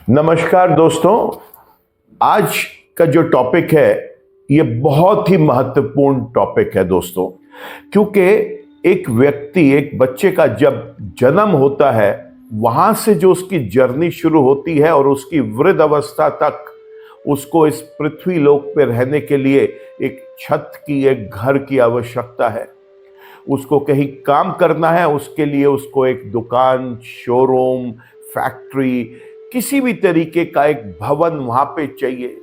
नमस्कार दोस्तों। आज का जो टॉपिक है ये बहुत ही महत्वपूर्ण टॉपिक है दोस्तों, क्योंकि एक व्यक्ति, एक बच्चे का जब जन्म होता है वहां से जो उसकी जर्नी शुरू होती है और उसकी वृद्ध अवस्था तक उसको इस पृथ्वी लोक पे रहने के लिए एक छत की, एक घर की आवश्यकता है। उसको कहीं काम करना है, उसके लिए उसको एक दुकान, शोरूम, फैक्ट्री, किसी भी तरीके का एक भवन वहां पे चाहिए।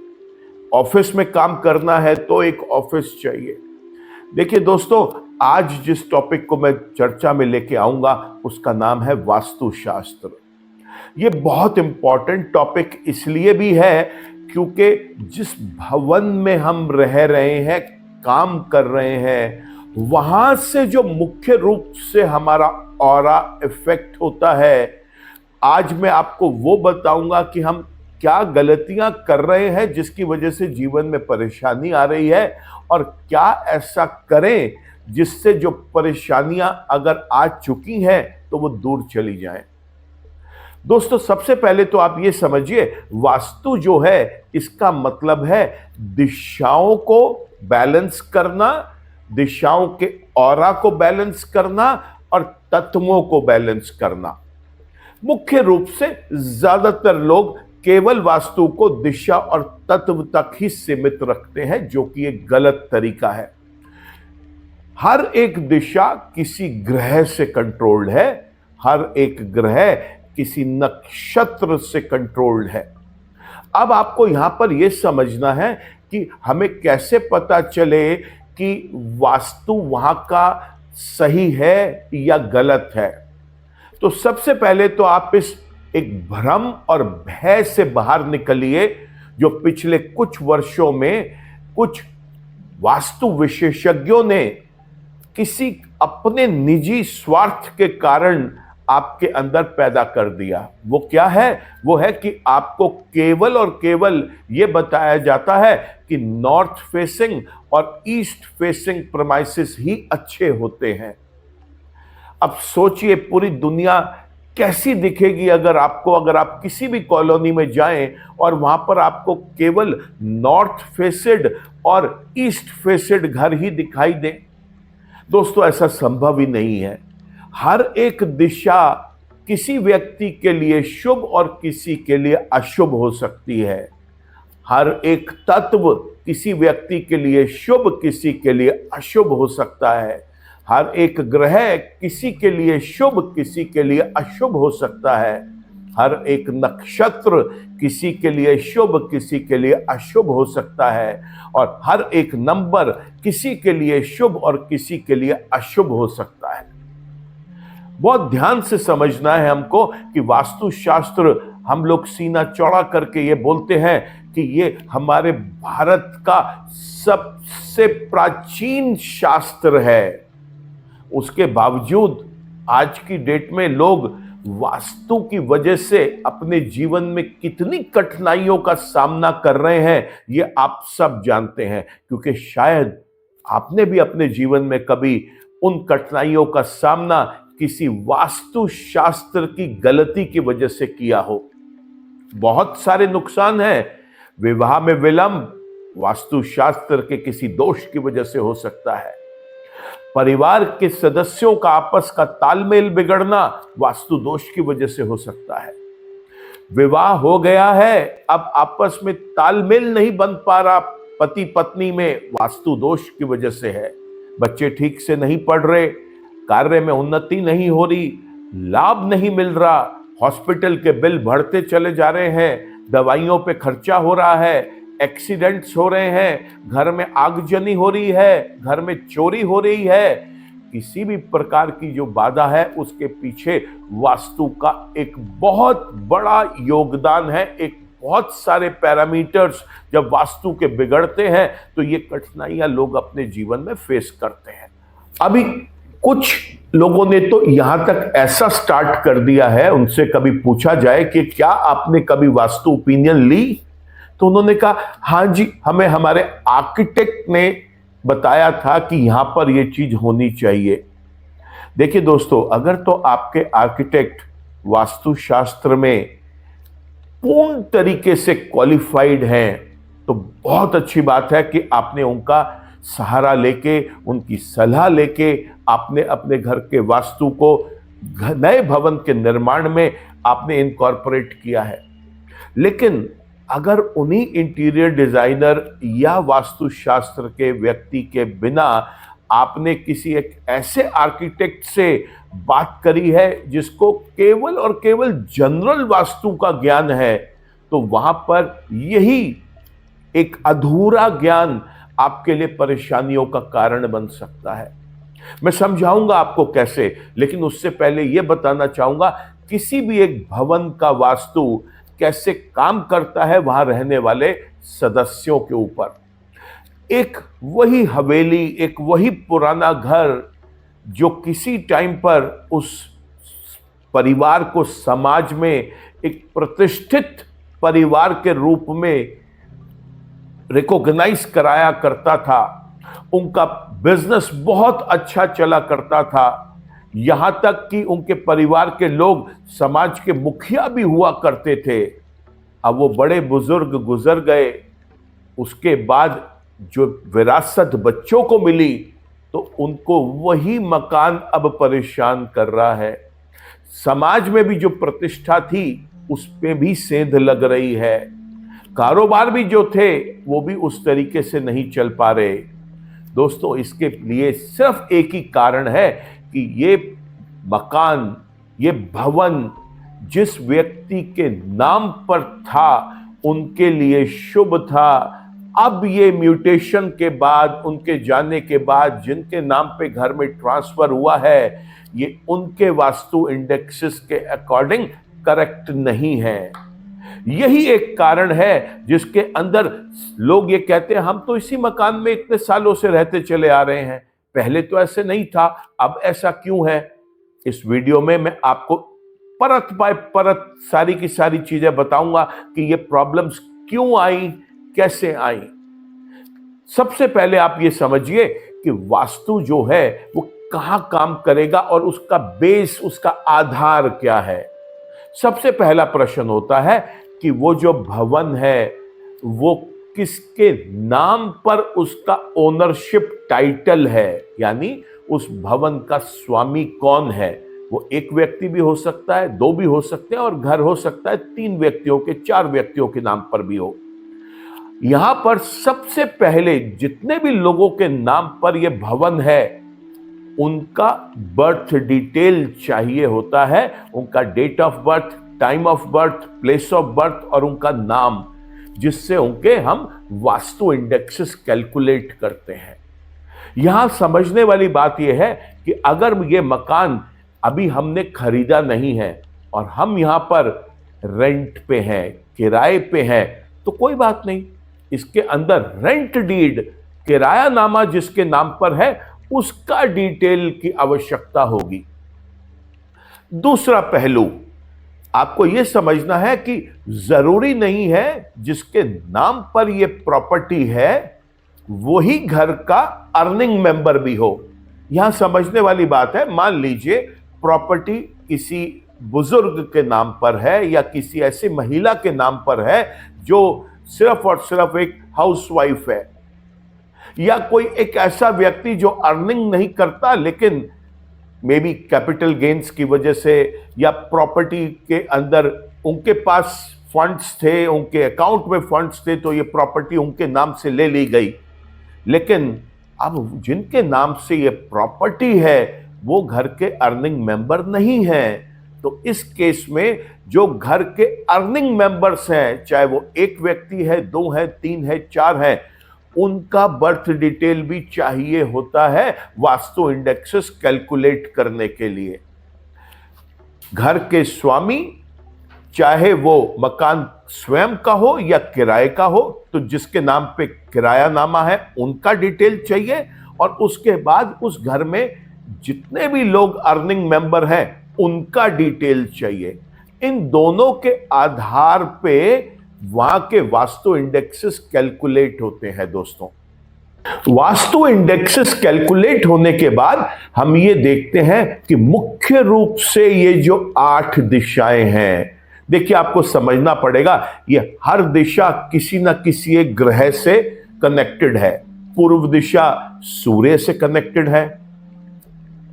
ऑफिस में काम करना है तो एक ऑफिस चाहिए। देखिए दोस्तों, आज जिस टॉपिक को मैं चर्चा में लेके आऊंगा उसका नाम है वास्तुशास्त्र। ये बहुत इंपॉर्टेंट टॉपिक इसलिए भी है क्योंकि जिस भवन में हम रह रहे हैं, काम कर रहे हैं, वहां से जो मुख्य रूप से हमारा ऑरा इफेक्ट होता है, आज मैं आपको वो बताऊंगा कि हम क्या गलतियां कर रहे हैं जिसकी वजह से जीवन में परेशानी आ रही है, और क्या ऐसा करें जिससे जो परेशानियां अगर आ चुकी हैं तो वो दूर चली जाएं। दोस्तों, सबसे पहले तो आप ये समझिए, वास्तु जो है इसका मतलब है दिशाओं को बैलेंस करना, दिशाओं के ऑरा को बैलेंस करना और तत्वों को बैलेंस करना। मुख्य रूप से ज्यादातर लोग केवल वास्तु को दिशा और तत्व तक ही सीमित रखते हैं, जो कि एक गलत तरीका है। हर एक दिशा किसी ग्रह से कंट्रोल्ड है, हर एक ग्रह किसी नक्षत्र से कंट्रोल्ड है। अब आपको यहां पर यह समझना है कि हमें कैसे पता चले कि वास्तु वहां का सही है या गलत है। तो सबसे पहले तो आप इस एक भ्रम और भय से बाहर निकलिए जो पिछले कुछ वर्षों में कुछ वास्तु विशेषज्ञों ने किसी अपने निजी स्वार्थ के कारण आपके अंदर पैदा कर दिया। वो क्या है? वो है कि आपको केवल और केवल यह बताया जाता है कि नॉर्थ फेसिंग और ईस्ट फेसिंग प्रेमाइसेस ही अच्छे होते हैं। अब सोचिए, पूरी दुनिया कैसी दिखेगी अगर आप किसी भी कॉलोनी में जाएं और वहां पर आपको केवल नॉर्थ फेसिड और ईस्ट फेसिड घर ही दिखाई दे। दोस्तों, ऐसा संभव ही नहीं है। हर एक दिशा किसी व्यक्ति के लिए शुभ और किसी के लिए अशुभ हो सकती है। हर एक तत्व किसी व्यक्ति के लिए शुभ, किसी के लिए अशुभ हो सकता है। हर एक ग्रह किसी के लिए शुभ, किसी के लिए अशुभ हो सकता है। हर एक नक्षत्र किसी के लिए शुभ, किसी के लिए अशुभ हो सकता है। और हर एक नंबर किसी के लिए शुभ और किसी के लिए अशुभ हो सकता है। बहुत ध्यान से समझना है हमको कि वास्तुशास्त्र, हम लोग सीना चौड़ा करके ये बोलते हैं कि ये हमारे भारत का सबसे प्राचीन शास्त्र है। उसके बावजूद आज की डेट में लोग वास्तु की वजह से अपने जीवन में कितनी कठिनाइयों का सामना कर रहे हैं ये आप सब जानते हैं, क्योंकि शायद आपने भी अपने जीवन में कभी उन कठिनाइयों का सामना किसी वास्तु शास्त्र की गलती की वजह से किया हो। बहुत सारे नुकसान हैं। विवाह में विलंब वास्तु शास्त्र के किसी दोष की वजह से हो सकता है। परिवार के सदस्यों का आपस का तालमेल बिगड़ना वास्तु दोष की वजह से हो सकता है। विवाह हो गया है, अब आपस में तालमेल नहीं बन पा रहा पति पत्नी में, वास्तु दोष की वजह से है। बच्चे ठीक से नहीं पढ़ रहे, कार्य में उन्नति नहीं हो रही, लाभ नहीं मिल रहा, हॉस्पिटल के बिल बढ़ते चले जा रहे हैं, दवाइयों पे खर्चा हो रहा है, एक्सीडेंट्स हो रहे हैं, घर में आगजनी हो रही है, घर में चोरी हो रही है। किसी भी प्रकार की जो बाधा है उसके पीछे वास्तु का एक बहुत बड़ा योगदान है। एक बहुत सारे पैरामीटर्स जब वास्तु के बिगड़ते हैं तो ये कठिनाइयां लोग अपने जीवन में फेस करते हैं। अभी कुछ लोगों ने तो यहां तक ऐसा स्टार्ट कर दिया है, उनसे कभी पूछा जाए कि क्या आपने कभी वास्तु ओपिनियन ली, तो उन्होंने कहा हाँ जी, हमें हमारे आर्किटेक्ट ने बताया था कि यहां पर यह चीज होनी चाहिए। देखिए दोस्तों, अगर तो आपके आर्किटेक्ट वास्तुशास्त्र में पूर्ण तरीके से क्वालिफाइड हैं तो बहुत अच्छी बात है कि आपने उनका सहारा लेके, उनकी सलाह लेके आपने अपने घर के वास्तु को नए भवन के निर्माण में आपने इनकॉर्पोरेट किया है। लेकिन अगर उन्हीं इंटीरियर डिजाइनर या वास्तुशास्त्र के व्यक्ति के बिना आपने किसी एक ऐसे आर्किटेक्ट से बात करी है जिसको केवल और केवल जनरल वास्तु का ज्ञान है, तो वहां पर यही एक अधूरा ज्ञान आपके लिए परेशानियों का कारण बन सकता है। मैं समझाऊंगा आपको कैसे, लेकिन उससे पहले यह बताना चाहूंगा किसी भी एक भवन का वास्तु कैसे काम करता है वहां रहने वाले सदस्यों के ऊपर। एक वही हवेली, एक वही पुराना घर जो किसी टाइम पर उस परिवार को समाज में एक प्रतिष्ठित परिवार के रूप में रिकॉग्नाइज कराया करता था, उनका बिजनेस बहुत अच्छा चला करता था, यहां तक कि उनके परिवार के लोग समाज के मुखिया भी हुआ करते थे। अब वो बड़े बुजुर्ग गुजर गए, उसके बाद जो विरासत बच्चों को मिली तो उनको वही मकान अब परेशान कर रहा है। समाज में भी जो प्रतिष्ठा थी उस पे भी सेंध लग रही है, कारोबार भी जो थे वो भी उस तरीके से नहीं चल पा रहे। दोस्तों, इसके लिए सिर्फ एक ही कारण है कि ये मकान, ये भवन जिस व्यक्ति के नाम पर था उनके लिए शुभ था। अब ये म्यूटेशन के बाद, उनके जाने के बाद जिनके नाम पे घर में ट्रांसफर हुआ है, ये उनके वास्तु इंडेक्सेस के अकॉर्डिंग करेक्ट नहीं है। यही एक कारण है जिसके अंदर लोग ये कहते हैं हम तो इसी मकान में इतने सालों से रहते चले आ रहे हैं, पहले तो ऐसे नहीं था, अब ऐसा क्यों है। इस वीडियो में मैं आपको परत बाय परत सारी की सारी चीजें बताऊंगा कि ये प्रॉब्लम्स क्यों आई, कैसे आई। सबसे पहले आप ये समझिए कि वास्तु जो है वो कहां काम करेगा और उसका बेस, उसका आधार क्या है। सबसे पहला प्रश्न होता है कि वो जो भवन है वो किसके नाम पर उसका ओनरशिप टाइटल है, यानी उस भवन का स्वामी कौन है। वो एक व्यक्ति भी हो सकता है, दो भी हो सकते हैं, और घर हो सकता है 3 व्यक्तियों के, 4 व्यक्तियों के नाम पर भी हो। यहां पर सबसे पहले जितने भी लोगों के नाम पर यह भवन है उनका बर्थ डिटेल चाहिए होता है, उनका date of birth, time of birth, place of birth और उनका नाम, जिससे उनके हम वास्तु इंडेक्सेस कैलकुलेट करते हैं। यहां समझने वाली बात यह है कि अगर यह मकान अभी हमने खरीदा नहीं है और हम यहां पर रेंट पे हैं, किराए पे हैं, तो कोई बात नहीं, इसके अंदर रेंट डीड, किरायानामा जिसके नाम पर है उसका डिटेल की आवश्यकता होगी। दूसरा पहलू आपको यह समझना है कि जरूरी नहीं है जिसके नाम पर यह प्रॉपर्टी है वही घर का अर्निंग मेंबर भी हो। यहां समझने वाली बात है, मान लीजिए प्रॉपर्टी किसी बुजुर्ग के नाम पर है या किसी ऐसी महिला के नाम पर है जो सिर्फ और सिर्फ एक हाउसवाइफ है, या कोई एक ऐसा व्यक्ति जो अर्निंग नहीं करता लेकिन मे बी कैपिटल गेन्स की वजह से या प्रॉपर्टी के अंदर उनके पास फंड्स थे, उनके अकाउंट में फंड्स थे, तो ये प्रॉपर्टी उनके नाम से ले ली गई। लेकिन अब जिनके नाम से ये प्रॉपर्टी है वो घर के अर्निंग मेंबर नहीं हैं, तो इस केस में जो घर के अर्निंग मेंबर्स हैं, चाहे वो एक व्यक्ति है, 2 है, 3 है, 4 है, उनका बर्थ डिटेल भी चाहिए होता है वास्तु इंडेक्सेस कैलकुलेट करने के लिए। घर के स्वामी, चाहे वो मकान स्वयं का हो या किराए का हो, तो जिसके नाम पे किरायानामा है उनका डिटेल चाहिए, और उसके बाद उस घर में जितने भी लोग अर्निंग मेंबर हैं उनका डिटेल चाहिए। इन दोनों के आधार पे वहां के वास्तु इंडेक्सेस कैलकुलेट होते हैं। दोस्तों, वास्तु इंडेक्सेस कैलकुलेट होने के बाद हम ये देखते हैं कि मुख्य रूप से ये जो 8 दिशाएं हैं, देखिए, आपको समझना पड़ेगा, ये हर दिशा किसी ना किसी एक ग्रह से कनेक्टेड है। पूर्व दिशा सूर्य से कनेक्टेड है।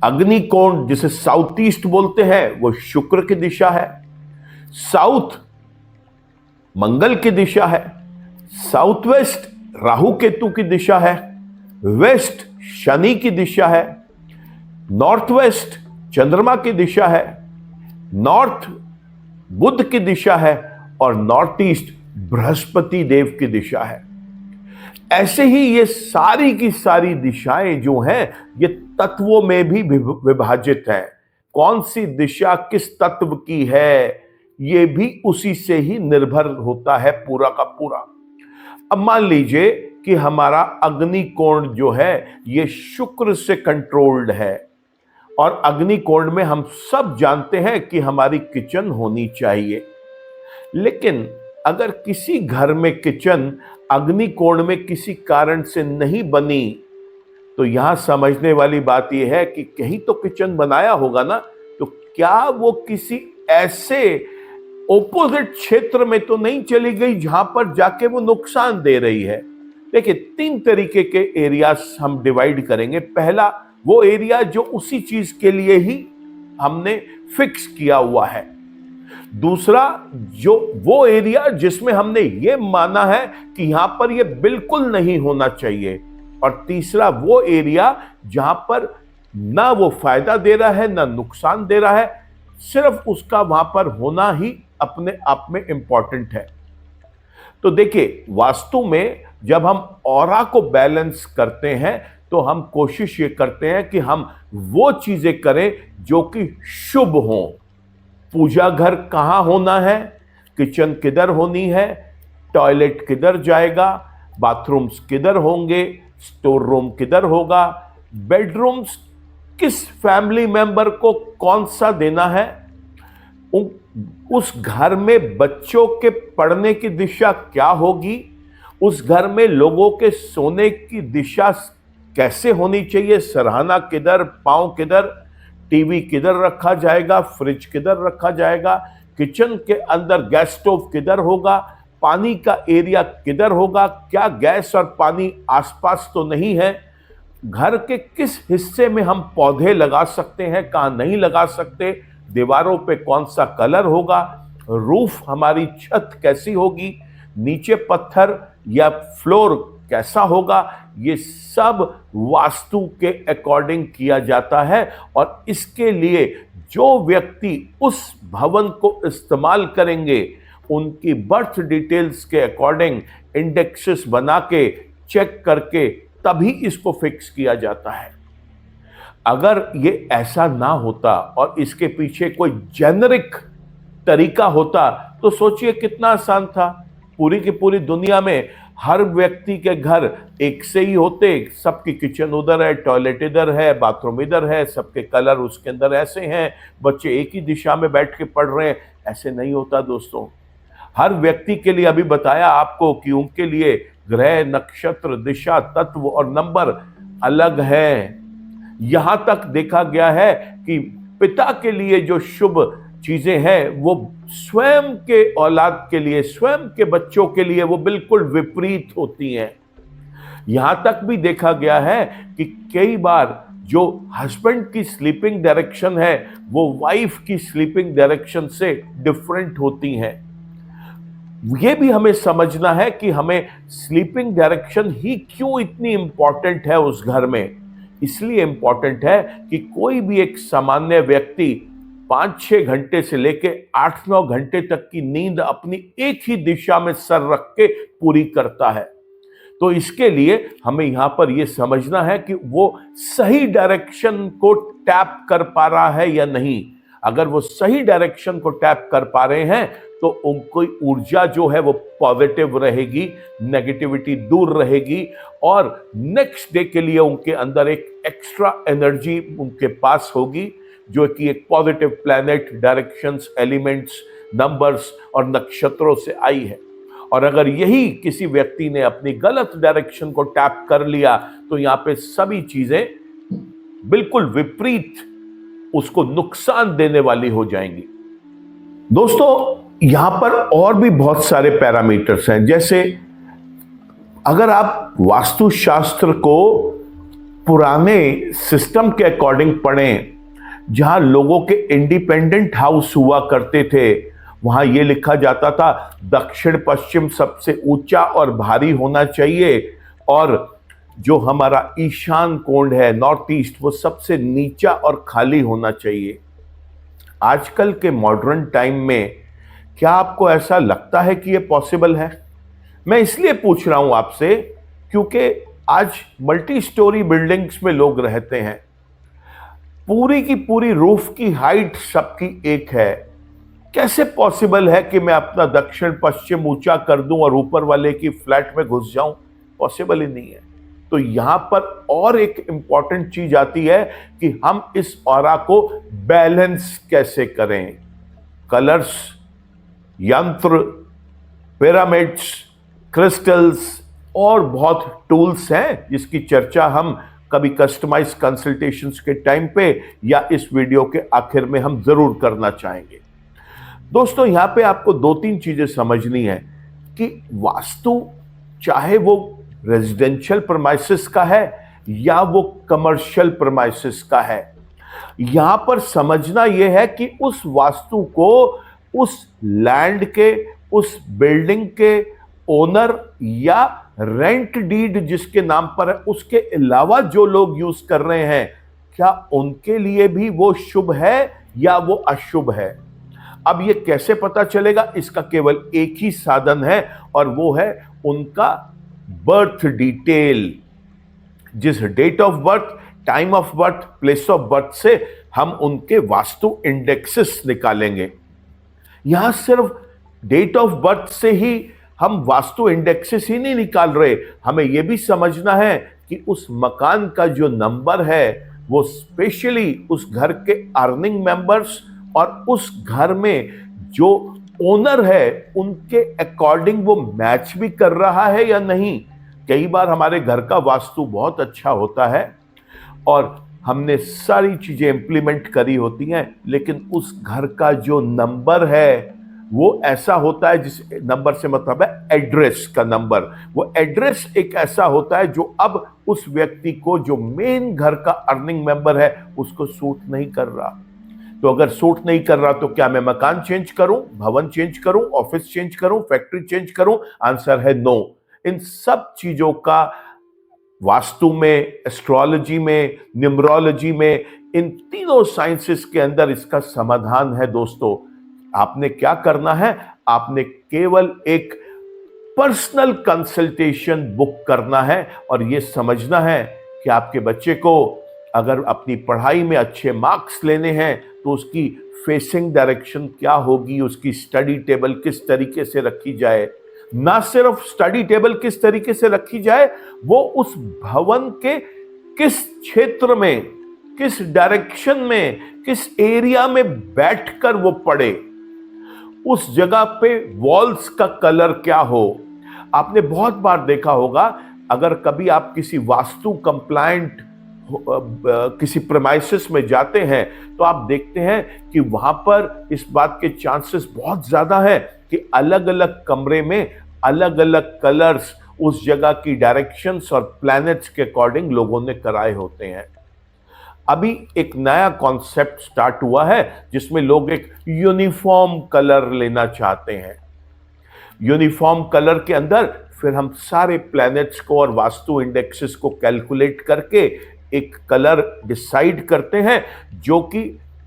अग्निकोण जिसे साउथ ईस्ट बोलते हैं वो शुक्र की दिशा है। साउथ मंगल की दिशा है। साउथ वेस्ट राहु केतु की दिशा है। वेस्ट शनि की दिशा है। नॉर्थ वेस्ट चंद्रमा की दिशा है। नॉर्थ बुध की दिशा है। और नॉर्थ ईस्ट बृहस्पति देव की दिशा है। ऐसे ही ये सारी की सारी दिशाएं जो हैं ये तत्वों में भी विभाजित है। कौन सी दिशा किस तत्व की है ये भी उसी से ही निर्भर होता है पूरा का पूरा। अब मान लीजिए कि हमारा अग्निकोण जो है ये शुक्र से कंट्रोल्ड है, और अग्निकोण में हम सब जानते हैं कि हमारी किचन होनी चाहिए। लेकिन अगर किसी घर में किचन अग्निकोण में किसी कारण से नहीं बनी, तो यहां समझने वाली बात यह है कि कहीं तो किचन बनाया होगा ना, तो क्या वो किसी ऐसे ओपोजिट क्षेत्र में तो नहीं चली गई जहां पर जाके वो नुकसान दे रही है। देखिए, 3 तरीके के एरियाज हम डिवाइड करेंगे। पहला वो एरिया जो उसी चीज के लिए ही हमने फिक्स किया हुआ है। दूसरा जो वो एरिया जिसमें हमने ये माना है कि यहां पर ये बिल्कुल नहीं होना चाहिए। और तीसरा वो एरिया जहां पर ना वो फायदा दे रहा है ना नुकसान दे रहा है, सिर्फ उसका वहां पर होना ही अपने आप में इंपॉर्टेंट है। तो देखिए, वास्तु में जब हम ऑरा को बैलेंस करते हैं तो हम कोशिश ये करते हैं कि हम वो चीजें करें जो कि शुभ हों। पूजा घर कहां होना है, किचन किधर होनी है, टॉयलेट किधर जाएगा, बाथरूम्स किधर होंगे, स्टोर रूम किधर होगा, बेडरूम्स किस फैमिली मेंबर को कौन सा देना है, उस घर में बच्चों के पढ़ने की दिशा क्या होगी, उस घर में लोगों के सोने की दिशा कैसे होनी चाहिए, सरहाना किधर, पांव किधर, टीवी किधर रखा जाएगा, फ्रिज किधर रखा जाएगा, किचन के अंदर गैस स्टोव किधर होगा, पानी का एरिया किधर होगा, क्या गैस और पानी आसपास तो नहीं है, घर के किस हिस्से में हम पौधे लगा सकते हैं, कहां नहीं लगा सकते, दीवारों पे कौन सा कलर होगा, रूफ हमारी छत कैसी होगी, नीचे पत्थर या फ्लोर कैसा होगा, ये सब वास्तु के अकॉर्डिंग किया जाता है। और इसके लिए जो व्यक्ति उस भवन को इस्तेमाल करेंगे उनकी बर्थ डिटेल्स के अकॉर्डिंग इंडेक्सेस बना के चेक करके तभी इसको फिक्स किया जाता है। अगर ये ऐसा ना होता और इसके पीछे कोई जेनरिक तरीका होता तो सोचिए कितना आसान था। पूरी की पूरी दुनिया में हर व्यक्ति के घर एक से ही होते, सबकी किचन उधर है, टॉयलेट इधर है, बाथरूम इधर है, सबके कलर उसके अंदर ऐसे हैं, बच्चे एक ही दिशा में बैठ के पढ़ रहे हैं। ऐसे नहीं होता दोस्तों। हर व्यक्ति के लिए अभी बताया आपको कि उनके लिए ग्रह, नक्षत्र, दिशा, तत्व और नंबर अलग है। यहां तक देखा गया है कि पिता के लिए जो शुभ चीजें हैं वो स्वयं के औलाद के लिए, स्वयं के बच्चों के लिए वो बिल्कुल विपरीत होती हैं। यहां तक भी देखा गया है कि कई बार जो हस्बैंड की स्लीपिंग डायरेक्शन है वो वाइफ की स्लीपिंग डायरेक्शन से डिफरेंट होती हैं। ये भी हमें समझना है कि हमें स्लीपिंग डायरेक्शन ही क्यों इतनी इंपॉर्टेंट है उस घर में। इसलिए इंपॉर्टेंट है कि कोई भी एक सामान्य व्यक्ति 5-6 घंटे से लेके 8-9 घंटे तक की नींद अपनी एक ही दिशा में सर रख के पूरी करता है। तो इसके लिए हमें यहां पर यह समझना है कि वो सही डायरेक्शन को टैप कर पा रहा है या नहीं। अगर वो सही डायरेक्शन को टैप कर पा रहे हैं तो उनकी ऊर्जा जो है वो पॉजिटिव रहेगी, नेगेटिविटी दूर रहेगी और नेक्स्ट डे के लिए उनके अंदर एक एक्स्ट्रा एनर्जी उनके पास होगी जो कि एक positive planet, directions, elements, numbers और नक्षत्रों से आई है। और अगर यही किसी व्यक्ति ने अपनी गलत डायरेक्शन को टैप कर लिया तो यहां पे सभी चीजें बिल्कुल विपरीत उसको नुकसान देने वाली हो जाएंगी। दोस्तों, यहां पर और भी बहुत सारे पैरामीटर्स हैं, जैसे अगर आप वास्तुशास्त्र को पुराने सिस्टम के अकॉर्डिंग पढ़ें, जहां लोगों के इंडिपेंडेंट हाउस हुआ करते थे, वहां यह लिखा जाता था दक्षिण पश्चिम सबसे ऊंचा और भारी होना चाहिए, और जो हमारा ईशान कोण है नॉर्थ ईस्ट, वो सबसे नीचा और खाली होना चाहिए। आजकल के मॉडर्न टाइम में क्या आपको ऐसा लगता है कि यह पॉसिबल है? मैं इसलिए पूछ रहा हूं आपसे क्योंकि आज मल्टी स्टोरी बिल्डिंग्स में लोग रहते हैं, पूरी की पूरी रूफ की हाइट सबकी एक है। कैसे पॉसिबल है कि मैं अपना दक्षिण पश्चिम ऊंचा कर दूं और ऊपर वाले की फ्लैट में घुस जाऊं? पॉसिबल ही नहीं है। तो यहां पर और एक इंपॉर्टेंट चीज आती है कि हम इस ऑरा को बैलेंस कैसे करें। कलर्स, यंत्र, पिरामिड्स, क्रिस्टल्स और बहुत टूल्स हैं जिसकी चर्चा हम कभी कस्टमाइज कंसल्टेशंस के टाइम पे या इस वीडियो के आखिर में हम जरूर करना चाहेंगे। दोस्तों, यहां पे आपको 2-3 चीजें समझनी है कि वास्तु चाहे वो रेजिडेंशियल प्रीमाइसेस का है या वो कमर्शियल प्रीमाइसेस का है, यहां पर समझना यह है कि उस वास्तु को उस लैंड के, उस बिल्डिंग के ओनर या रेंट डीड जिसके नाम पर है, उसके अलावा जो लोग यूज कर रहे हैं, क्या उनके लिए भी वो शुभ है या वो अशुभ है। अब ये कैसे पता चलेगा? इसका केवल एक ही साधन है और वो है उनका बर्थ डिटेल। जिस date of birth, time of birth, place of birth से हम उनके वास्तु इंडेक्सेस निकालेंगे। यहां सिर्फ डेट ऑफ बर्थ से ही हम वास्तु इंडेक्सेस ही नहीं निकाल रहे, हमें यह भी समझना है कि उस मकान का जो नंबर है वो स्पेशली उस घर के अर्निंग मेंबर्स और उस घर में जो ओनर है उनके अकॉर्डिंग वो मैच भी कर रहा है या नहीं। कई बार हमारे घर का वास्तु बहुत अच्छा होता है और हमने सारी चीजें इंप्लीमेंट करी होती हैं, लेकिन उस घर का जो नंबर है वो ऐसा होता है, जिस नंबर से मतलब है एड्रेस का नंबर, वो एड्रेस एक ऐसा होता है जो अब उस व्यक्ति को, जो मेन घर का अर्निंग मेंबर है, उसको सूट नहीं कर रहा। तो अगर सूट नहीं कर रहा तो क्या मैं मकान चेंज करूं, भवन चेंज करूं, ऑफिस चेंज करूं, फैक्ट्री चेंज करूं? आंसर है नो। इन सब चीजों का वास्तु में, एस्ट्रोलॉजी में, न्यूमरोलॉजी में, इन तीनों साइंसेस के अंदर इसका समाधान है। दोस्तों, आपने क्या करना है? आपने केवल एक पर्सनल कंसल्टेशन बुक करना है और यह समझना है कि आपके बच्चे को अगर अपनी पढ़ाई में अच्छे मार्क्स लेने हैं तो उसकी फेसिंग डायरेक्शन क्या होगी, उसकी स्टडी टेबल किस तरीके से रखी जाए। ना सिर्फ स्टडी टेबल किस तरीके से रखी जाए, वो उस भवन के किस क्षेत्र में, किस डायरेक्शन में, किस एरिया में बैठकर वो पढ़े, उस जगह पे वॉल्स का कलर क्या हो। आपने बहुत बार देखा होगा, अगर कभी आप किसी वास्तु कंप्लायंट किसी प्रेमाइसिस में जाते हैं तो आप देखते हैं कि वहां पर इस बात के चांसेस बहुत ज्यादा है कि अलग अलग कमरे में अलग अलग कलर्स उस जगह की डायरेक्शंस और प्लैनेट्स के अकॉर्डिंग लोगों ने कराए होते हैं। अभी एक नया कॉन्सेप्ट स्टार्ट हुआ है जिसमें लोग एक यूनिफॉर्म कलर लेना चाहते हैं। यूनिफॉर्म कलर के अंदर फिर हम सारे प्लैनेट्स को और वास्तु इंडेक्सेस को कैलकुलेट करके एक कलर डिसाइड करते हैं जो कि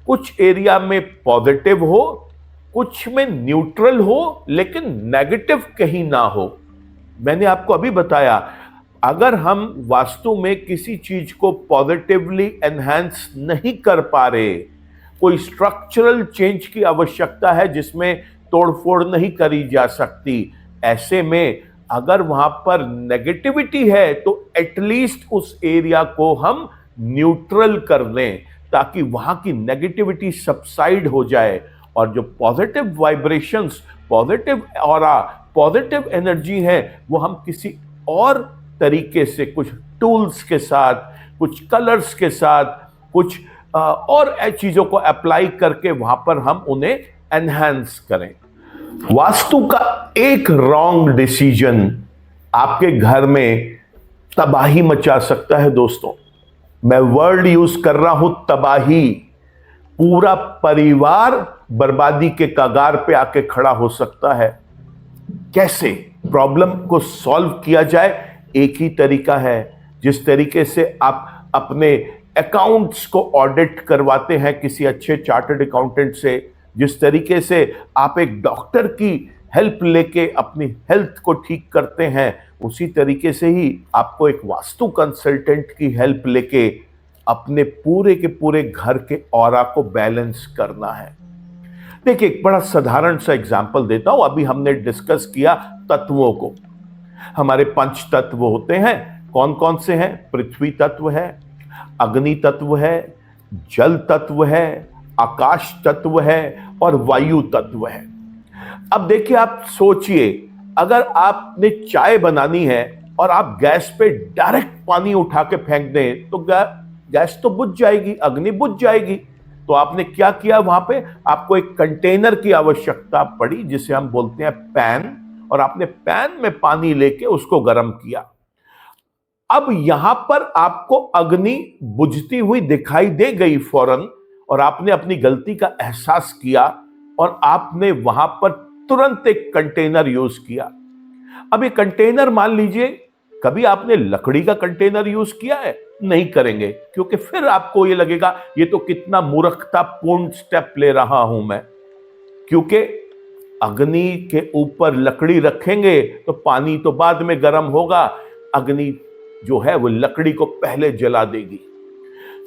कुछ एरिया में पॉजिटिव हो, कुछ में न्यूट्रल हो, लेकिन नेगेटिव कहीं ना हो। मैंने आपको अभी बताया, अगर हम वास्तु में किसी चीज को पॉजिटिवली एनहांस नहीं कर पा रहे, कोई स्ट्रक्चरल चेंज की आवश्यकता है जिसमें तोड़फोड़ नहीं करी जा सकती, ऐसे में अगर वहां पर नेगेटिविटी है तो एटलीस्ट उस एरिया को हम न्यूट्रल कर दें ताकि वहां की नेगेटिविटी सबसाइड हो जाए और जो positive vibrations, positive aura, positive energy है वो हम किसी और तरीके से, कुछ टूल्स के साथ, कुछ कलर्स के साथ, कुछ और चीजों को अप्लाई करके वहां पर हम उन्हें एनहांस करें। वास्तु का एक रॉन्ग डिसीजन आपके घर में तबाही मचा सकता है दोस्तों। मैं वर्ड यूज कर रहा हूं, तबाही। पूरा परिवार बर्बादी के कगार पे आके खड़ा हो सकता है। कैसे प्रॉब्लम को सॉल्व किया जाए? एक ही तरीका है। जिस तरीके से आप अपने अकाउंट्स को ऑडिट करवाते हैं किसी अच्छे चार्टर्ड अकाउंटेंट से, जिस तरीके से आप एक डॉक्टर की हेल्प लेके अपनी हेल्थ को ठीक करते हैं, उसी तरीके से ही आपको एक वास्तु कंसल्टेंट की हेल्प लेके अपने पूरे के पूरे घर के ऑरा को बैलेंस करना है। देखिए, एक बड़ा साधारण सा एग्जांपल देता हूं। अभी हमने डिस्कस किया तत्वों को। हमारे पंच तत्व होते हैं। कौन कौन से हैं? पृथ्वी तत्व है, अग्नि तत्व है, जल तत्व है, आकाश तत्व है और वायु तत्व है। अब देखिए, आप सोचिए, अगर आपने चाय बनानी है और आप गैस पे डायरेक्ट पानी उठा के फेंक दें तो गैस तो बुझ जाएगी, अग्नि बुझ जाएगी। तो आपने क्या किया? वहां पे आपको एक कंटेनर की आवश्यकता पड़ी, जिसे हम बोलते हैं पैन, और आपने पैन में पानी लेके उसको गर्म किया। अब यहां पर आपको अग्नि बुझती हुई दिखाई दे गई फौरन, और आपने अपनी गलती का एहसास किया और आपने वहां पर तुरंत एक कंटेनर यूज किया। अब ये कंटेनर, मान लीजिए, कभी आपने लकड़ी का कंटेनर यूज किया है? नहीं करेंगे, क्योंकि फिर आपको ये लगेगा ये तो कितना मूर्खतापूर्ण स्टेप ले रहा हूं मैं। क्योंकि अग्नि के ऊपर लकड़ी रखेंगे तो पानी तो बाद में गर्म होगा, अग्नि जो है वो लकड़ी को पहले जला देगी।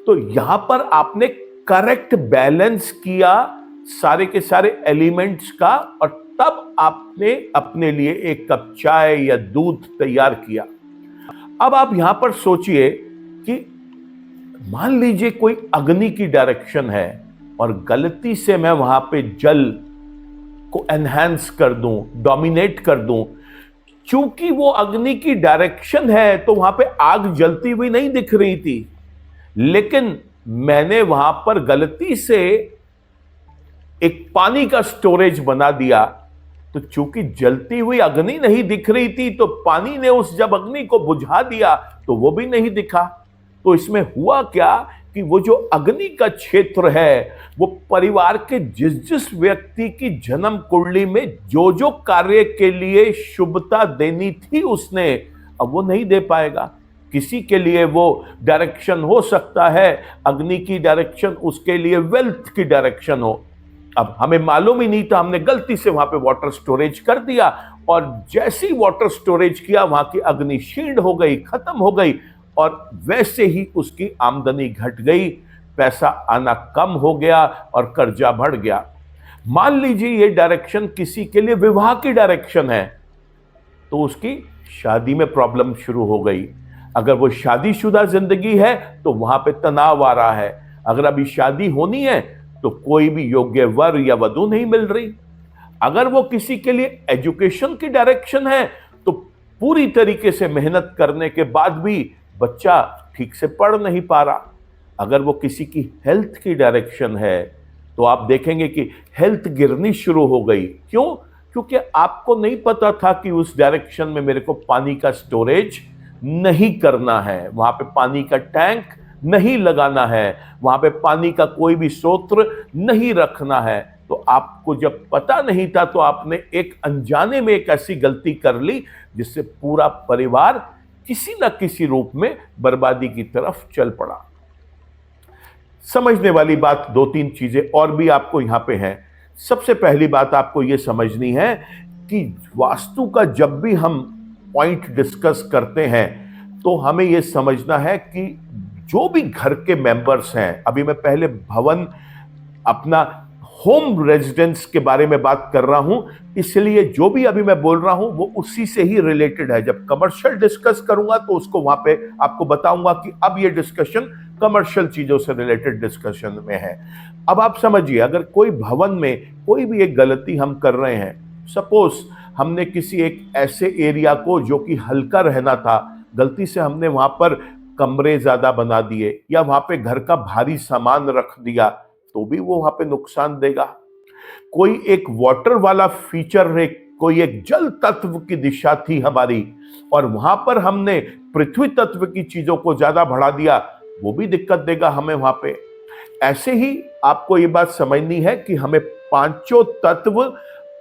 तो यहां पर आपने करेक्ट बैलेंस किया सारे के सारे एलिमेंट्स का, और तब आपने अपने लिए एक कप चाय या दूध तैयार किया। अब आप यहां पर सोचिए कि मान लीजिए कोई अग्नि की डायरेक्शन है और गलती से मैं वहां पे जल को एनहांस कर दूं, डोमिनेट कर दूं। चूंकि वो अग्नि की डायरेक्शन है तो वहां पे आग जलती हुई नहीं दिख रही थी, लेकिन मैंने वहां पर गलती से एक पानी का स्टोरेज बना दिया। तो चूंकि जलती हुई अग्नि नहीं दिख रही थी, तो पानी ने उस जब अग्नि को बुझा दिया तो वो भी नहीं दिखा। तो इसमें हुआ क्या कि वो जो अग्नि का क्षेत्र है, वो परिवार के जिस जिस व्यक्ति की जन्म कुंडली में जो जो कार्य के लिए शुभता देनी थी उसने, अब वो नहीं दे पाएगा। किसी के लिए वो डायरेक्शन हो सकता है, अग्नि की डायरेक्शन उसके लिए वेल्थ की डायरेक्शन हो। अब हमें मालूम ही नहीं था, हमने गलती से वहां पे वाटर स्टोरेज कर दिया, और जैसे ही वाटर स्टोरेज किया वहां की अग्नि क्षीण हो गई, खत्म हो गई, और वैसे ही उसकी आमदनी घट गई, पैसा आना कम हो गया और कर्जा बढ़ गया। मान लीजिए ये डायरेक्शन किसी के लिए विवाह की डायरेक्शन है, तो उसकी शादी में प्रॉब्लम शुरू हो गई। अगर वो शादीशुदा जिंदगी है तो वहां पे तनाव आ रहा है। अगर अभी शादी होनी है तो कोई भी योग्य वर या वधू नहीं मिल रही। अगर वो किसी के लिए एजुकेशन की डायरेक्शन है तो पूरी तरीके से मेहनत करने के बाद भी बच्चा ठीक से पढ़ नहीं पा रहा। अगर वो किसी की हेल्थ की डायरेक्शन है तो आप देखेंगे कि हेल्थ गिरनी शुरू हो गई। क्यों? क्योंकि आपको नहीं पता था कि उस डायरेक्शन में मेरे को पानी का स्टोरेज नहीं करना है, वहां पे पानी का टैंक नहीं लगाना है, वहां पे पानी का कोई भी स्रोत नहीं रखना है। तो आपको जब पता नहीं था तो आपने एक अनजाने में एक ऐसी गलती कर ली जिससे पूरा परिवार किसी न किसी रूप में बर्बादी की तरफ चल पड़ा। समझने वाली बात दो तीन चीजें और भी आपको यहां पे हैं। सबसे पहली बात आपको यह समझनी है कि वास्तु का जब भी हम पॉइंट डिस्कस करते हैं तो हमें यह समझना है कि जो भी घर के मेंबर्स हैं, अभी मैं पहले भवन अपना होम रेजिडेंस के बारे में बात कर रहा हूं, इसलिए जो भी अभी मैं बोल रहा हूं वो उसी से ही रिलेटेड है। जब कमर्शियल डिस्कस करूंगा तो उसको वहां पे आपको बताऊंगा कि अब ये डिस्कशन कमर्शियल चीजों से रिलेटेड डिस्कशन में है। अब आप समझिए, अगर कोई भवन में कोई भी एक गलती हम कर रहे हैं, सपोज हमने किसी एक ऐसे एरिया को जो कि हल्का रहना था, गलती से हमने वहां पर कमरे ज्यादा बना दिए या वहां पे घर का भारी सामान रख दिया, तो भी वो वहां पे नुकसान देगा। कोई एक वाटर वाला फीचर, कोई एक जल तत्व की दिशा थी हमारी, और वहां पर हमने पृथ्वी तत्व की चीजों को ज्यादा बढ़ा दिया, वो भी दिक्कत देगा हमें वहां पे। ऐसे ही आपको ये बात समझनी है कि हमें पांचों तत्व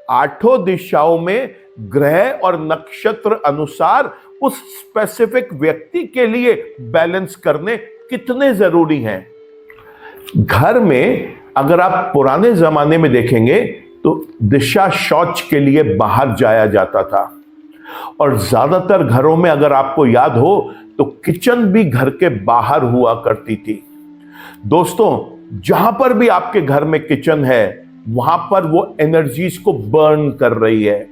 आठों दिशाओं में ग्रह और नक्षत्र अनुसार उस स्पेसिफिक व्यक्ति के लिए बैलेंस करने कितने जरूरी हैं। घर में अगर आप पुराने जमाने में देखेंगे तो दिशा शौच के लिए बाहर जाया जाता था, और ज्यादातर घरों में अगर आपको याद हो तो किचन भी घर के बाहर हुआ करती थी। दोस्तों, जहां पर भी आपके घर में किचन है वहां पर वो एनर्जीज को बर्न कर रही है,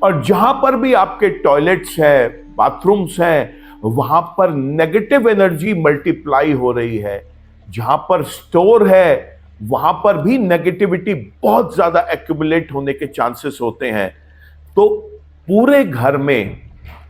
और जहां पर भी आपके टॉयलेट्स है, बाथरूम्स हैं, वहां पर नेगेटिव एनर्जी मल्टीप्लाई हो रही है। जहां पर स्टोर है वहां पर भी नेगेटिविटी बहुत ज्यादा एक्यूमुलेट होने के चांसेस होते हैं। तो पूरे घर में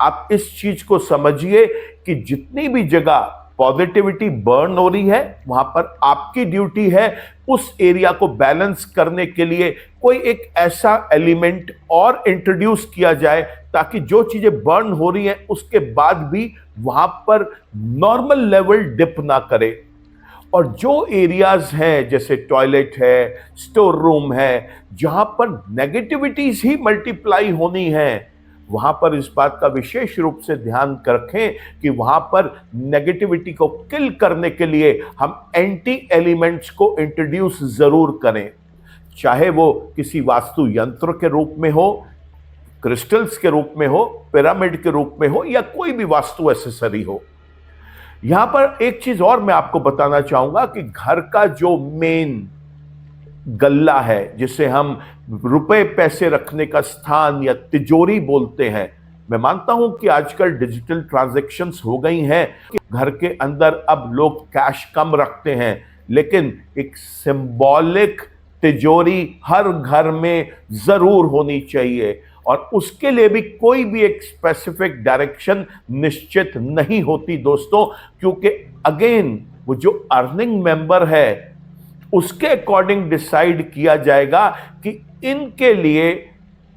आप इस चीज को समझिए कि जितनी भी जगह पॉजिटिविटी बर्न हो रही है वहां पर आपकी ड्यूटी है उस एरिया को बैलेंस करने के लिए कोई एक ऐसा एलिमेंट और इंट्रोड्यूस किया जाए ताकि जो चीजें बर्न हो रही हैं उसके बाद भी वहां पर नॉर्मल लेवल डिप ना करे। और जो एरियाज हैं जैसे टॉयलेट है, स्टोर रूम है, जहां पर नेगेटिविटीज ही मल्टीप्लाई होनी है, वहां पर इस बात का विशेष रूप से ध्यान रखें कि वहां पर नेगेटिविटी को किल करने के लिए हम एंटी एलिमेंट्स को इंट्रोड्यूस जरूर करें, चाहे वो किसी वास्तु यंत्र के रूप में हो, क्रिस्टल्स के रूप में हो, पिरामिड के रूप में हो, या कोई भी वास्तु एसेसरी हो। यहां पर एक चीज और मैं आपको बताना चाहूंगा कि घर का जो मेन गल्ला है, जिसे हम रुपए पैसे रखने का स्थान या तिजोरी बोलते हैं, मैं मानता हूं कि आजकल डिजिटल ट्रांजैक्शंस हो गई हैं कि घर के अंदर अब लोग कैश कम रखते हैं, लेकिन एक सिंबॉलिक तिजोरी हर घर में जरूर होनी चाहिए, और उसके लिए भी कोई भी एक स्पेसिफिक डायरेक्शन निश्चित नहीं होती दोस्तों, क्योंकि अगेन वो जो अर्निंग मेंबर है उसके अकॉर्डिंग डिसाइड किया जाएगा कि इनके लिए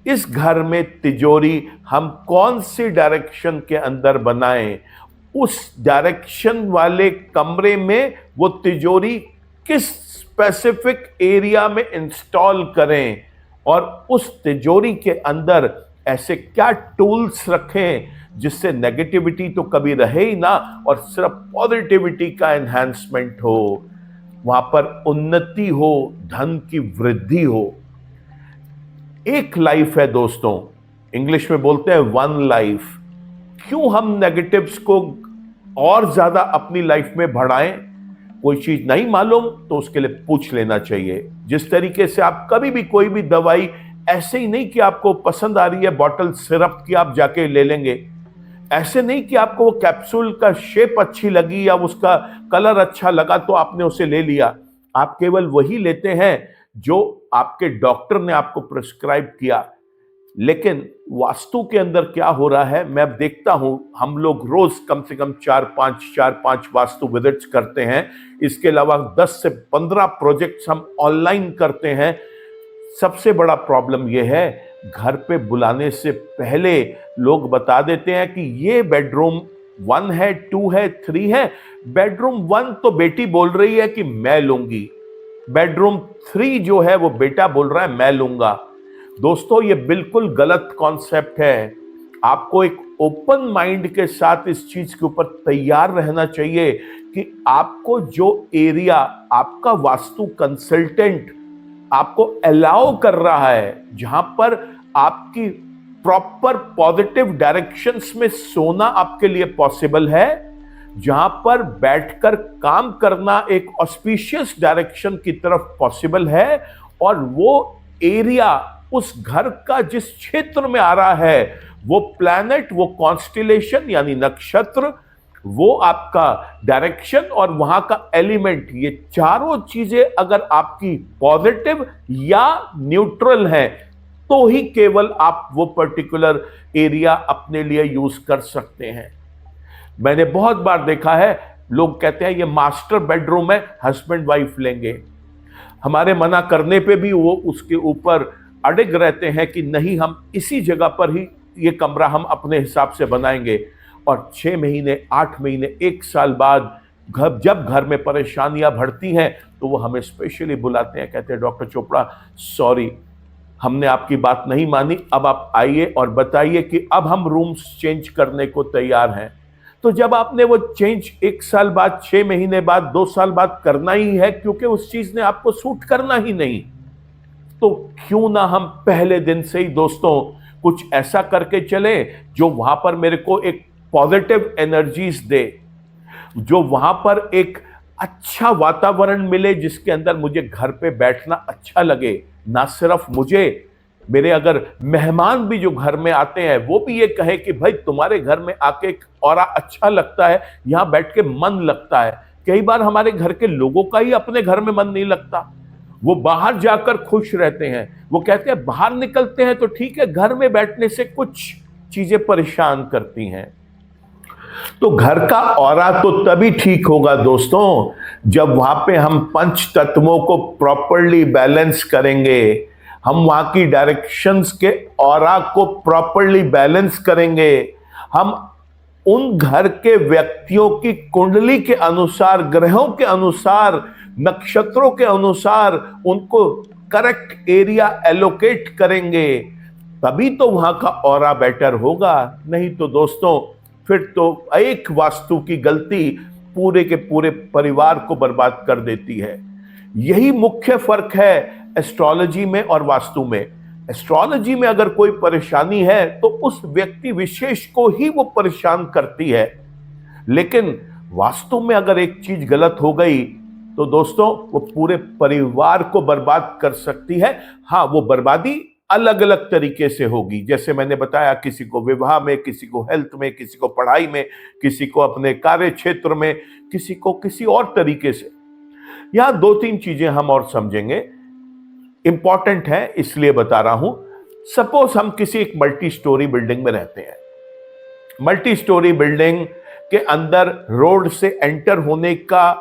इस घर में तिजोरी हम कौन सी डायरेक्शन के अंदर बनाएं, उस डायरेक्शन वाले कमरे में वो तिजोरी किस स्पेसिफिक एरिया में इंस्टॉल करें, और उस तिजोरी के अंदर ऐसे क्या टूल्स रखें जिससे नेगेटिविटी तो कभी रहे ही ना और सिर्फ पॉजिटिविटी का एनहांसमेंट हो, वहां पर उन्नति हो, धन की वृद्धि हो। एक लाइफ है दोस्तों, इंग्लिश में बोलते हैं वन लाइफ। क्यों हम नेगेटिव्स को और ज्यादा अपनी लाइफ में बढ़ाएं? कोई चीज नहीं मालूम तो उसके लिए पूछ लेना चाहिए। जिस तरीके से आप कभी भी कोई भी दवाई ऐसे ही नहीं कि आपको पसंद आ रही है बॉटल सिरप की आप जाके ले लेंगे, ऐसे नहीं कि आपको वो कैप्सूल का शेप अच्छी लगी या उसका कलर अच्छा लगा तो आपने उसे ले लिया। आप केवल वही लेते हैं जो आपके डॉक्टर ने आपको प्रिस्क्राइब किया। लेकिन वास्तु के अंदर क्या हो रहा है, मैं अब देखता हूं हम लोग रोज कम से कम 4-5 वास्तु विजिट्स करते हैं। इसके अलावा 10 से 15 प्रोजेक्ट्स हम ऑनलाइन करते हैं। सबसे बड़ा प्रॉब्लम यह है, घर पे बुलाने से पहले लोग बता देते हैं कि ये बेडरूम 1 है, 2 है, 3 है। बेडरूम 1 तो बेटी बोल रही है कि मैं लूंगी, बेडरूम 3 जो है वो बेटा बोल रहा है मैं लूंगा। दोस्तों, ये बिल्कुल गलत कॉन्सेप्ट है। आपको एक ओपन माइंड के साथ इस चीज के ऊपर तैयार रहना चाहिए कि आपको जो एरिया आपका वास्तु कंसल्टेंट आपको अलाउ कर रहा है, जहां पर आपकी प्रॉपर पॉजिटिव डायरेक्शंस में सोना आपके लिए पॉसिबल है, जहां पर बैठकर काम करना एक ऑस्पिशियस डायरेक्शन की तरफ पॉसिबल है, और वो एरिया उस घर का जिस क्षेत्र में आ रहा है, वो प्लैनेट, वो कॉन्स्टिलेशन यानी नक्षत्र, वो आपका डायरेक्शन और वहां का एलिमेंट, ये चारों चीजें अगर आपकी पॉजिटिव या न्यूट्रल हैं तो ही केवल आप वो पर्टिकुलर एरिया अपने लिए यूज कर सकते हैं। मैंने बहुत बार देखा है, लोग कहते हैं ये मास्टर बेडरूम है, हस्बैंड वाइफ लेंगे। हमारे मना करने पे भी वो उसके ऊपर अड़िग रहते हैं कि नहीं, हम इसी जगह पर ही ये कमरा हम अपने हिसाब से बनाएंगे। और 6 महीने, 8 महीने, 1 साल बाद जब घर में परेशानियां बढ़ती हैं तो वो हमें स्पेशली बुलाते हैं, कहते हैं डॉक्टर चोपड़ा सॉरी, हमने आपकी बात नहीं मानी, अब आप आइए और बताइए कि अब हम रूम्स चेंज करने को तैयार हैं। तो जब आपने वो चेंज 1 साल बाद, 6 महीने बाद, 2 साल बाद करना ही है क्योंकि उस चीज ने आपको सूट करना ही नहीं, तो क्यों ना हम पहले दिन से ही दोस्तों कुछ ऐसा करके चले जो वहां पर मेरे को एक पॉजिटिव एनर्जीज दे, जो वहां पर एक अच्छा वातावरण मिले, जिसके अंदर मुझे घर पे बैठना अच्छा लगे। ना सिर्फ मुझे, मेरे अगर मेहमान भी जो घर में आते हैं वो भी ये कहे कि भाई तुम्हारे घर में आके एक ऑरा अच्छा लगता है, यहां बैठ के मन लगता है। कई बार हमारे घर के लोगों का ही अपने घर में मन नहीं लगता, वो बाहर जाकर खुश रहते हैं। वो कहते हैं बाहर निकलते हैं तो ठीक है, घर में बैठने से कुछ चीजें परेशान करती हैं। तो घर का ऑरा तो तभी ठीक होगा दोस्तों जब वहां पे हम पंच तत्वों को प्रॉपरली बैलेंस करेंगे, हम वहां की डायरेक्शंस के ऑरा को प्रॉपरली बैलेंस करेंगे, हम उन घर के व्यक्तियों की कुंडली के अनुसार, ग्रहों के अनुसार, नक्षत्रों के अनुसार उनको करेक्ट एरिया एलोकेट करेंगे, तभी तो वहां का ऑरा बेटर होगा। नहीं तो दोस्तों फिर तो एक वास्तु की गलती पूरे के पूरे परिवार को बर्बाद कर देती है। यही मुख्य फर्क है एस्ट्रोलॉजी में और वास्तु में। एस्ट्रोलॉजी में अगर कोई परेशानी है तो उस व्यक्ति विशेष को ही वो परेशान करती है, लेकिन वास्तु में अगर एक चीज गलत हो गई तो दोस्तों वो पूरे परिवार को बर्बाद कर सकती है। हाँ, वो बर्बादी अलग अलग तरीके से होगी, जैसे मैंने बताया, किसी को विवाह में, किसी को हेल्थ में, किसी को पढ़ाई में, किसी को अपने कार्य क्षेत्र में, किसी को किसी और तरीके से। यहां 2-3 चीजें हम और समझेंगे, इंपॉर्टेंट है इसलिए बता रहा हूं। सपोज हम किसी एक मल्टी स्टोरी बिल्डिंग में रहते हैं। मल्टी स्टोरी बिल्डिंग के अंदर रोड से एंटर होने का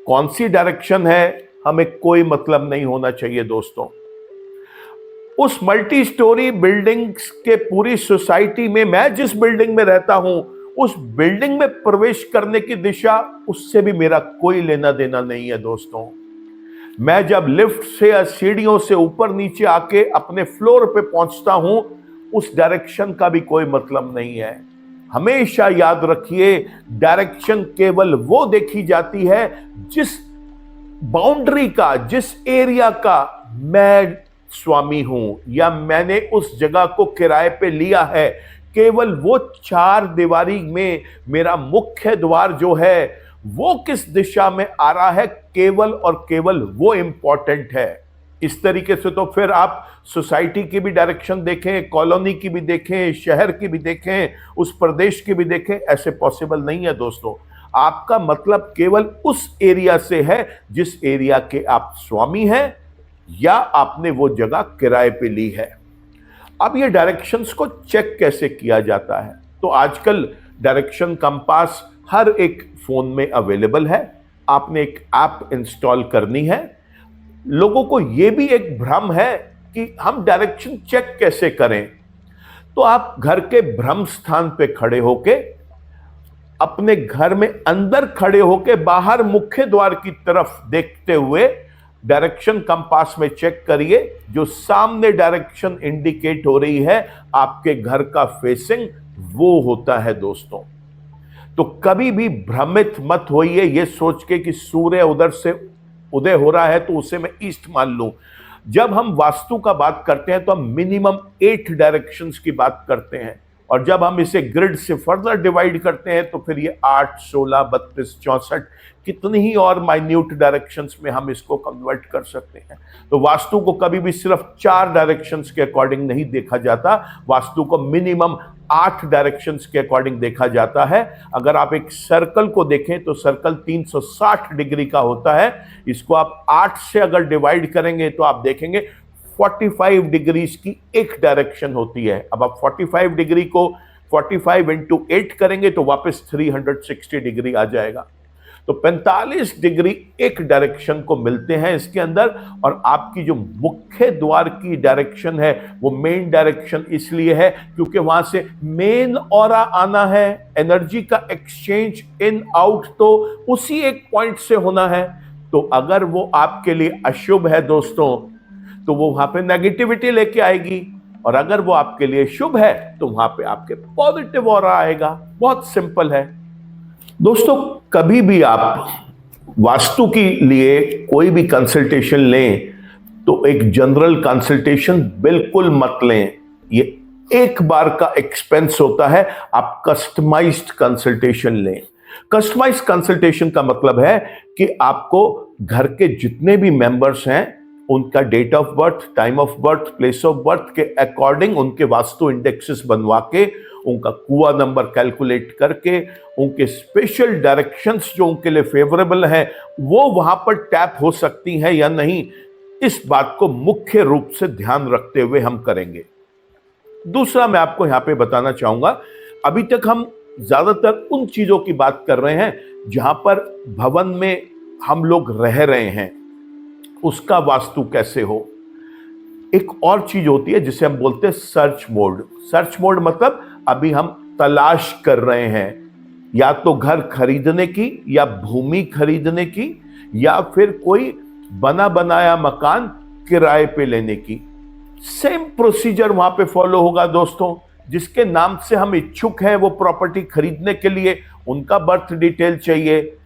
कौन सी डायरेक्शन है हमें कोई मतलब नहीं होना चाहिए दोस्तों। उस मल्टी स्टोरी बिल्डिंग्स के पूरी सोसाइटी में मैं जिस बिल्डिंग में रहता हूं, उस बिल्डिंग में प्रवेश करने की दिशा, उससे भी मेरा कोई लेना देना नहीं है दोस्तों। मैं जब लिफ्ट से या सीढ़ियों से ऊपर नीचे आके अपने फ्लोर पे पहुंचता हूं, उस डायरेक्शन का भी कोई मतलब नहीं है। हमेशा याद रखिए, डायरेक्शन केवल वो देखी जाती है जिस बाउंड्री का, जिस एरिया का मैं स्वामी हूं या मैंने उस जगह को किराए पे लिया है। केवल वो 4 दीवारी में मेरा मुख्य द्वार जो है वो किस दिशा में आ रहा है, केवल और केवल वो इंपॉर्टेंट है। इस तरीके से तो फिर आप सोसाइटी की भी डायरेक्शन देखें, कॉलोनी की भी देखें, शहर की भी देखें, उस प्रदेश की भी देखें, ऐसे पॉसिबल नहीं है दोस्तों। आपका मतलब केवल उस एरिया से है जिस एरिया के आप स्वामी हैं या आपने वो जगह किराए पे ली है। अब ये डायरेक्शंस को चेक कैसे किया जाता है? तो आजकल डायरेक्शन कंपास हर एक फोन में अवेलेबल है। आपने एक ऐप इंस्टॉल करनी है। लोगों को यह भी एक भ्रम है कि हम डायरेक्शन चेक कैसे करें। तो आप घर के ब्रह्म स्थान पे खड़े होके, अपने घर में अंदर खड़े होके, बाहर मुख्य द्वार की तरफ देखते हुए डायरेक्शन कंपास में चेक करिए। जो सामने डायरेक्शन इंडिकेट हो रही है आपके घर का फेसिंग, वो होता है दोस्तों। तो कभी भी भ्रमित मत होइए ये सोच के कि सूर्य उधर से उदय हो रहा है तो उसे मैं ईस्ट मान लूं। जब हम वास्तु का बात करते हैं तो हम मिनिमम 8 डायरेक्शंस की बात करते हैं, और जब हम इसे ग्रिड से फर्दर डिवाइड करते हैं तो फिर ये 8, 16, 32, 64 कितनी ही और माइन्यूट डायरेक्शंस में हम इसको कन्वर्ट कर सकते हैं। तो वास्तु को कभी भी सिर्फ 4 डायरेक्शंस के अकॉर्डिंग नहीं देखा जाता, वास्तु को मिनिमम 8 डायरेक्शंस के अकॉर्डिंग देखा जाता है। अगर आप एक सर्कल को देखें तो सर्कल 360 डिग्री का होता है। इसको आप 8 से अगर डिवाइड करेंगे तो आप देखेंगे 45 डिग्रीज की एक डायरेक्शन होती है। अब आप 45 डिग्री को 45 × 8 करेंगे तो वापस 360 डिग्री आ जाएगा। तो 45 डिग्री एक डायरेक्शन को मिलते हैं इसके अंदर, और आपकी जो मुख्य द्वार की डायरेक्शन है वो मेन डायरेक्शन इसलिए है क्योंकि वहां से मेन ऑरा आना है, एनर्जी का एक्सचेंज इन आउट तो उसी एक पॉइंट से होना है। तो अगर वो आपके लिए अशुभ है दोस्तों तो वो वहां पे नेगेटिविटी लेके आएगी, और अगर वो आपके लिए शुभ है तो वहां पे आपके पॉजिटिव ऑरा आएगा। बहुत सिंपल है दोस्तों। कभी भी आप वास्तु के लिए कोई भी कंसल्टेशन लें तो एक जनरल कंसल्टेशन बिल्कुल मत लें, ये एक बार का एक्सपेंस होता है। आप कस्टमाइज्ड कंसल्टेशन लें। कस्टमाइज्ड कंसल्टेशन का मतलब है कि आपको घर के जितने भी मेंबर्स हैं उनका date of birth, time of birth, place of birth के अकॉर्डिंग उनके वास्तु इंडेक्सेस बनवा के, उनका कुआ नंबर कैलकुलेट करके, उनके स्पेशल डायरेक्शंस जो उनके लिए फेवरेबल है वो वहां पर टैप हो सकती हैं या नहीं, इस बात को मुख्य रूप से ध्यान रखते हुए हम करेंगे। दूसरा मैं आपको यहां पे बताना चाहूंगा, अभी तक हम ज्यादातर उन चीजों की बात कर रहे हैं जहां पर भवन में हम लोग रह रहे हैं, उसका वास्तु कैसे हो। एक और चीज होती है जिसे हम बोलते हैं सर्च मोड। सर्च मोड मतलब अभी हम तलाश कर रहे हैं, या तो घर खरीदने की, या भूमि खरीदने की, या फिर कोई बना बनाया मकान किराए पे लेने की। सेम प्रोसीजर वहां पे फॉलो होगा दोस्तों। जिसके नाम से हम इच्छुक हैं वो प्रॉपर्टी खरीदने के लिए, उनका बर्थ डिटेल चाहिए।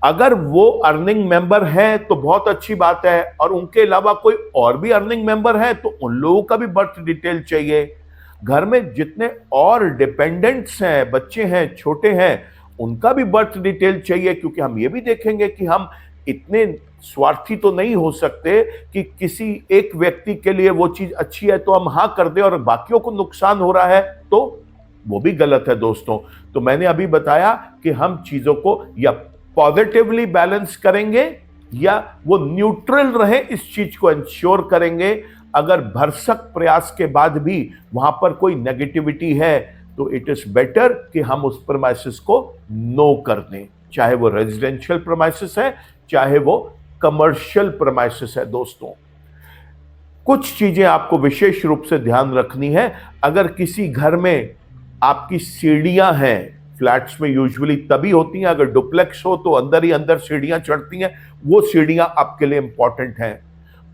अगर वो अर्निंग मेंबर हैं तो बहुत अच्छी बात है, और उनके अलावा कोई और भी अर्निंग मेंबर है तो उन लोगों का भी बर्थ डिटेल चाहिए। घर में जितने और डिपेंडेंट्स हैं, बच्चे हैं, छोटे हैं, उनका भी बर्थ डिटेल चाहिए, क्योंकि हम ये भी देखेंगे कि हम इतने स्वार्थी तो नहीं हो सकते कि किसी एक व्यक्ति के लिए वो चीज अच्छी है तो हम हाँ कर दें और बाकियों को नुकसान हो रहा है, तो वो भी गलत है दोस्तों। तो मैंने अभी बताया कि हम चीजों को या पॉजिटिवली बैलेंस करेंगे या वो न्यूट्रल रहे, इस चीज को इंश्योर करेंगे। अगर भरसक प्रयास के बाद भी वहां पर कोई नेगेटिविटी है तो इट इज बेटर कि हम उस प्रेमाइसिस को नो कर दें, चाहे वो रेजिडेंशियल प्रेमाइसिस है, चाहे वो कमर्शियल प्रेमाइसिस है। दोस्तों कुछ चीजें आपको विशेष रूप से ध्यान रखनी है। अगर किसी घर में आपकी सीढ़ियां हैं, फ्लैट्स में यूजुअली तभी होती हैं, अगर डुप्लेक्स हो तो अंदर ही अंदर सीढ़ियां चढ़ती हैं, वो सीढ़ियां आपके लिए इंपॉर्टेंट हैं।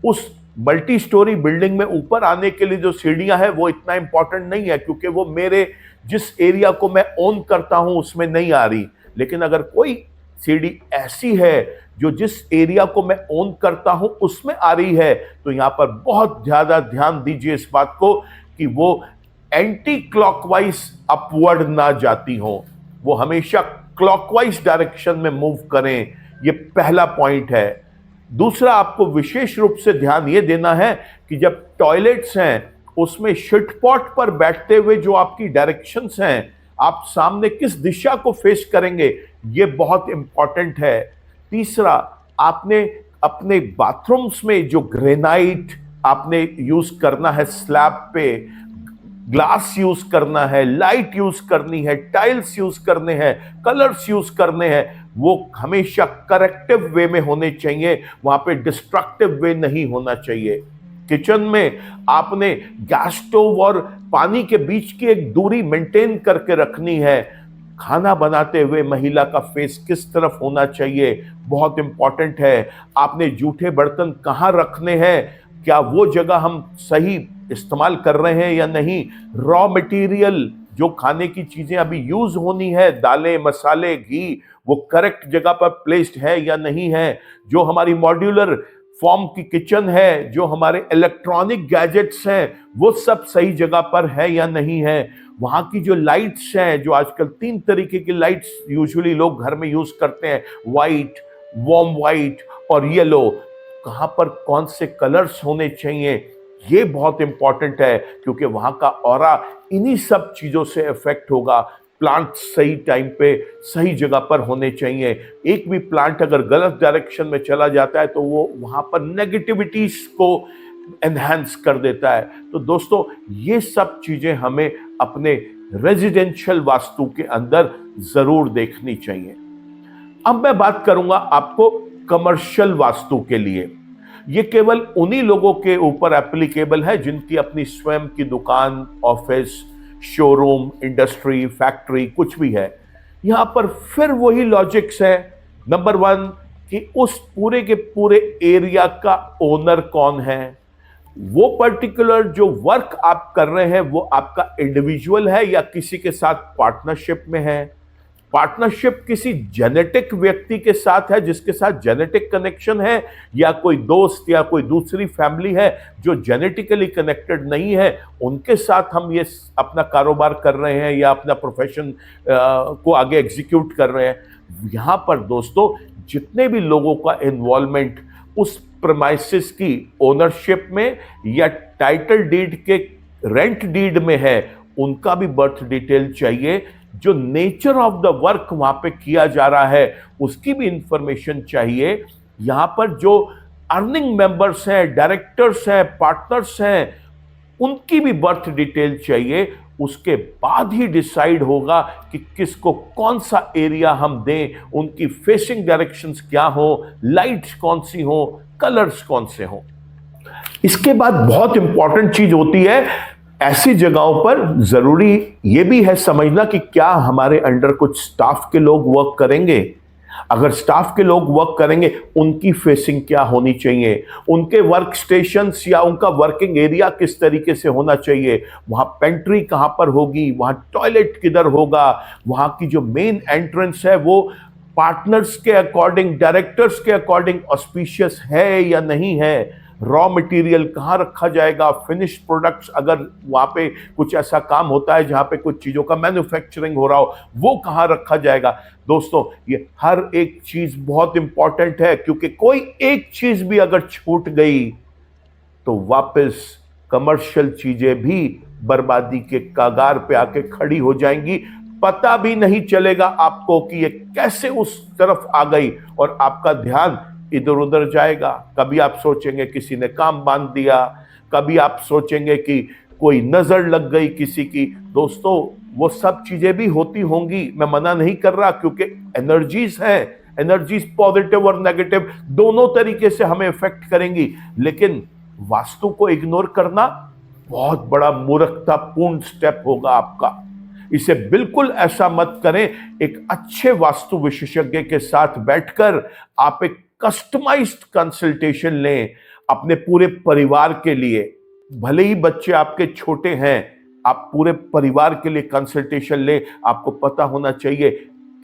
उस मल्टी स्टोरी बिल्डिंग में ऊपर आने के लिए जो सीढ़ियां हैं वो इतना इंपॉर्टेंट नहीं है, क्योंकि वो मेरे जिस एरिया को मैं ओन करता हूं उसमें नहीं आ रही। लेकिन अगर कोई सीढ़ी ऐसी है जो जिस एरिया को मैं ओन करता हूं उसमें आ रही है, तो यहां पर बहुत ज्यादा ध्यान दीजिए इस बात को कि वो एंटी क्लॉकवाइज अपवर्ड ना जाती हो, वो हमेशा क्लॉकवाइज डायरेक्शन में मूव करें। ये पहला पॉइंट है। दूसरा, आपको विशेष रूप से ध्यान ये देना है कि जब टॉयलेट्स हैं उसमें शिटपॉट पर बैठते हुए जो आपकी डायरेक्शंस हैं, आप सामने किस दिशा को फेस करेंगे, ये बहुत इंपॉर्टेंट है। तीसरा, आपने अपने बाथरूम्स में जो ग्रेनाइट आपने यूज करना है, स्लैब पे ग्लास यूज करना है, लाइट यूज करनी है, टाइल्स यूज करने हैं, कलर्स यूज करने हैं, वो हमेशा करेक्टिव वे में होने चाहिए, वहां पे डिस्ट्रक्टिव वे नहीं होना चाहिए। किचन में आपने गैस स्टोव और पानी के बीच की एक दूरी मेंटेन करके रखनी है। खाना बनाते हुए महिला का फेस किस तरफ होना चाहिए, बहुत इंपॉर्टेंट है। आपने जूठे बर्तन कहाँ रखने हैं, क्या वो जगह हम सही इस्तेमाल कर रहे हैं या नहीं। रॉ मटेरियल, जो खाने की चीजें अभी यूज होनी है, दालें, मसाले, घी, वो करेक्ट जगह पर प्लेस्ड है या नहीं है। जो हमारी मॉड्यूलर फॉर्म की किचन है, जो हमारे इलेक्ट्रॉनिक गैजेट्स हैं, वो सब सही जगह पर है या नहीं है। वहां की जो लाइट्स हैं, जो आजकल 3 तरीके की लाइट्स यूजुअली लोग घर में यूज करते हैं, वाइट, वार्म वाइट और येलो, कहां पर कौन से कलर्स होने चाहिए, ये बहुत इंपॉर्टेंट है, क्योंकि वहां का ऑरा इन्हीं सब चीजों से इफेक्ट होगा। प्लांट सही टाइम पे सही जगह पर होने चाहिए। एक भी प्लांट अगर गलत डायरेक्शन में चला जाता है तो वो वहां पर नेगेटिविटीज को एनहांस कर देता है। तो दोस्तों, ये सब चीजें हमें अपने रेजिडेंशियल वास्तु के अंदर जरूर देखनी चाहिए। अब मैं बात करूंगा आपको कमर्शियल वास्तु के लिए। ये केवल उन्हीं लोगों के ऊपर एप्लीकेबल है जिनकी अपनी स्वयं की दुकान, ऑफिस, शोरूम, इंडस्ट्री, फैक्ट्री कुछ भी है। यहां पर फिर वही लॉजिक्स है। नंबर वन, कि उस पूरे के पूरे एरिया का ओनर कौन है। वो पर्टिकुलर जो वर्क आप कर रहे हैं वो आपका इंडिविजुअल है या किसी के साथ पार्टनरशिप में है। पार्टनरशिप किसी जेनेटिक व्यक्ति के साथ है जिसके साथ जेनेटिक कनेक्शन है, या कोई दोस्त या कोई दूसरी फैमिली है जो जेनेटिकली कनेक्टेड नहीं है, उनके साथ हम ये अपना कारोबार कर रहे हैं या अपना प्रोफेशन को आगे एग्जीक्यूट कर रहे हैं। यहां पर दोस्तों जितने भी लोगों का इन्वॉल्वमेंट उस प्रमाइसिस की ओनरशिप में या टाइटल डीड के रेंट डीड में है, उनका भी बर्थ डिटेल चाहिए। जो नेचर ऑफ द वर्क वहां पे किया जा रहा है उसकी भी इंफॉर्मेशन चाहिए। यहां पर जो अर्निंग मेंबर्स हैं, डायरेक्टर्स हैं, पार्टनर्स हैं, उनकी भी बर्थ डिटेल चाहिए। उसके बाद ही डिसाइड होगा कि किसको कौन सा एरिया हम दें, उनकी फेसिंग डायरेक्शंस क्या हो, लाइट्स कौन सी हो, कलर्स कौन से हो। इसके बाद बहुत इंपॉर्टेंट चीज होती है, ऐसी जगहों पर जरूरी यह भी है समझना कि क्या हमारे अंडर कुछ स्टाफ के लोग वर्क करेंगे। अगर स्टाफ के लोग वर्क करेंगे, उनकी फेसिंग क्या होनी चाहिए, उनके वर्क स्टेशंस या उनका वर्किंग एरिया किस तरीके से होना चाहिए, वहां पेंट्री कहां पर होगी, वहां टॉयलेट किधर होगा, वहां की जो मेन एंट्रेंस है वो पार्टनर्स के अकॉर्डिंग, डायरेक्टर्स के अकॉर्डिंग ऑस्पिशियस है या नहीं है, रॉ मटेरियल कहाँ रखा जाएगा, फिनिश प्रोडक्ट्स अगर वहाँ पे कुछ ऐसा काम होता है जहाँ पे कुछ चीज़ों का मैन्युफैक्चरिंग हो रहा हो, वो कहाँ रखा जाएगा। दोस्तों ये हर एक चीज़ बहुत इंपॉर्टेंट है, क्योंकि कोई एक चीज़ भी अगर छूट गई तो वापस कमर्शियल चीज़ें भी बर्बादी के कगार पे आके खड़ी हो जाएंगी। पता भी नहीं चलेगा आपको कि ये कैसे उस तरफ आ गई और आपका ध्यान इधर उधर जाएगा। कभी आप सोचेंगे किसी ने काम बांध दिया, कभी आप सोचेंगे कि कोई नजर लग गई किसी की। दोस्तों वो सब चीजें भी होती होंगी, मैं मना नहीं कर रहा, क्योंकि एनर्जीज हैं, एनर्जीज पॉजिटिव और नेगेटिव दोनों तरीके से हमें इफेक्ट करेंगी। लेकिन वास्तु को इग्नोर करना बहुत बड़ा मूर्खतापूर्ण स्टेप होगा आपका। इसे बिल्कुल ऐसा मत करें। एक अच्छे वास्तु विशेषज्ञ के साथ बैठकर आप एक कस्टमाइज्ड कंसल्टेशन लें अपने पूरे परिवार के लिए। भले ही बच्चे आपके छोटे हैं, आप पूरे परिवार के लिए कंसल्टेशन लें। आपको पता होना चाहिए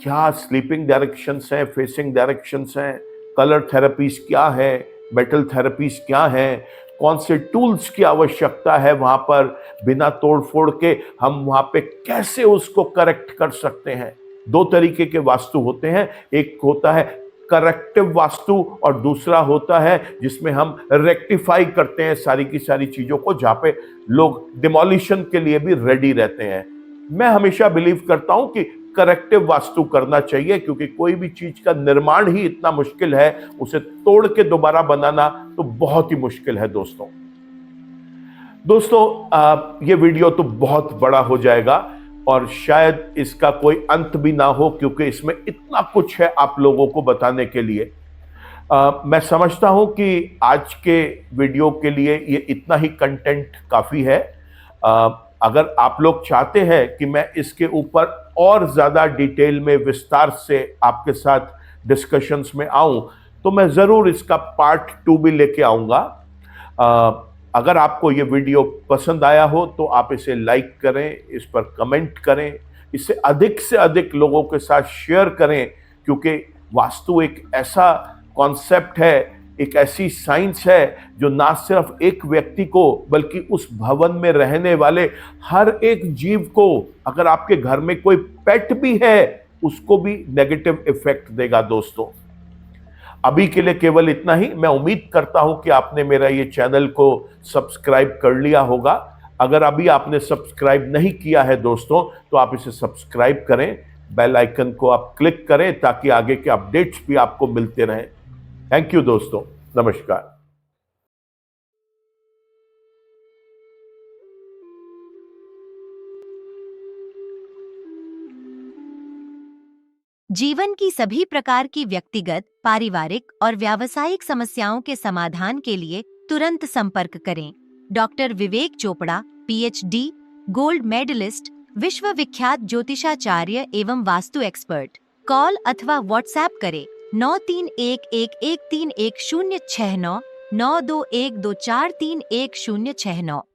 क्या स्लीपिंग डायरेक्शंस हैं, फेसिंग डायरेक्शंस हैं, कलर थेरेपीज क्या है, मेटल थेरेपीज क्या है, कौन से टूल्स की आवश्यकता है, वहां पर बिना तोड़ फोड़ के हम वहां पे कैसे उसको करेक्ट कर सकते हैं। दो तरीके के वास्तु होते हैं, एक होता है करेक्टिव वास्तु और दूसरा होता है जिसमें हम रेक्टिफाई करते हैं सारी की सारी चीजों को, जहां पे लोग डिमोलिशन के लिए भी रेडी रहते हैं। मैं हमेशा बिलीव करता हूं कि करेक्टिव वास्तु करना चाहिए, क्योंकि कोई भी चीज का निर्माण ही इतना मुश्किल है, उसे तोड़ के दोबारा बनाना तो बहुत ही मुश्किल है। दोस्तों ये वीडियो तो बहुत बड़ा हो जाएगा और शायद इसका कोई अंत भी ना हो, क्योंकि इसमें इतना कुछ है आप लोगों को बताने के लिए। मैं समझता हूं कि आज के वीडियो के लिए ये इतना ही कंटेंट काफी है। अगर आप लोग चाहते हैं कि मैं इसके ऊपर और ज्यादा डिटेल में विस्तार से आपके साथ डिस्कशंस में आऊं, तो मैं जरूर इसका पार्ट 2 भी लेके आऊंगा। अगर आपको ये वीडियो पसंद आया हो तो आप इसे लाइक करें, इस पर कमेंट करें, इसे अधिक से अधिक लोगों के साथ शेयर करें, क्योंकि वास्तु एक ऐसा कॉन्सेप्ट है, एक ऐसी साइंस है जो ना सिर्फ एक व्यक्ति को बल्कि उस भवन में रहने वाले हर एक जीव को, अगर आपके घर में कोई पेट भी है उसको भी नेगेटिव इफेक्ट देगा। दोस्तों अभी के लिए केवल इतना ही। मैं उम्मीद करता हूं कि आपने मेरा ये चैनल को सब्सक्राइब कर लिया होगा। अगर अभी आपने सब्सक्राइब नहीं किया है दोस्तों, तो आप इसे सब्सक्राइब करें, बेल आइकन को आप क्लिक करें ताकि आगे के अपडेट्स भी आपको मिलते रहें। थैंक यू दोस्तों, नमस्कार। जीवन की सभी प्रकार की व्यक्तिगत, पारिवारिक और व्यावसायिक समस्याओं के समाधान के लिए तुरंत संपर्क करें। डॉक्टर विवेक चोपड़ा, पीएचडी, गोल्ड मेडलिस्ट, विश्व विख्यात ज्योतिषाचार्य एवं वास्तु एक्सपर्ट। कॉल अथवा व्हाट्सएप करें 9311131069 9212431069।